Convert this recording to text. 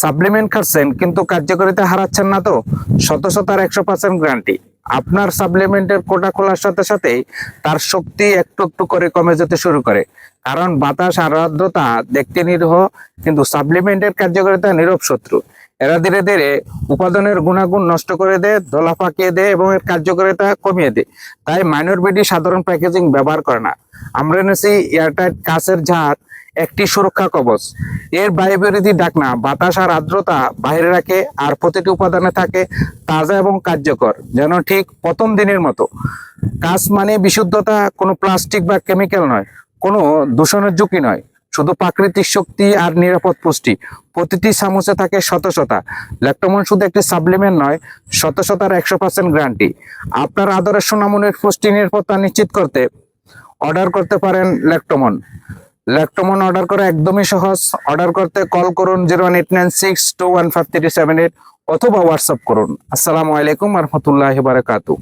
Supplement খাচ্ছেন কিন্তু কার্যকারিতা হারাচ্ছেন না তো? শত শত আর 100% গ্যারান্টি। আপনার সাপ্লিমেন্টের কোটা খোলার সাথে সাথেই তার শক্তি একটু একটু করে কমে যেতে শুরু করে। কারণ বাতাস আর আর্দ্রতা দেখতে নিরীহ, কিন্তু সাপ্লিমেন্টের কার্যকারিতা নীরব শত্রু। এরা ধীরে ধীরে উপাদানের গুণাগুণ নষ্ট করে দেয়, দলা পাকিয়ে দেয় এবং এর কার্যকারিতা কমিয়ে দেয়। তাই মাইনর বিডি সাধারণ প্যাকেজিং ব্যবহার করে না। আমরা এনেছি এয়ারটাইট কাঁচের ঝাঁক, একটি সুরক্ষা কবচ। এর বায়ুবিরোধী ঢাকনা বাতাস আর আর্দ্রতা বাইরে রাখে, আর প্রতিটি উপাদানে থাকে তাজা এবং কার্যকর, যেন ঠিক প্রথম দিনের মতো। কাঁচ মানে বিশুদ্ধতা, কোনো প্লাস্টিক বা কেমিক্যাল নয়, কোনো দূষণের ঝুঁকি নয়, শুধু প্রাকৃতিক শক্তি আর নিরাপদ পুষ্টি। প্রতিটি চামচে থাকে শত শতা। ল্যাক্টোমন শুধু একটি সাপ্লিমেন্ট নয়, শত শতার 100% গ্যারান্টি। আপনার আদরের সোনামনির পুষ্টি নিরাপত্তা নিশ্চিত করতে অর্ডার করতে পারেন ল্যাক্টোমন। ল্যাক্টোমন অর্ডার করা একদমই সহজ। অর্ডার করতে কল করুন 01896215378 অথবা হোয়াটসঅ্যাপ করুন। আসসালামু আলাইকুম ওয়া রাহমাতুল্লাহি ওয়া বারাকাতুহু।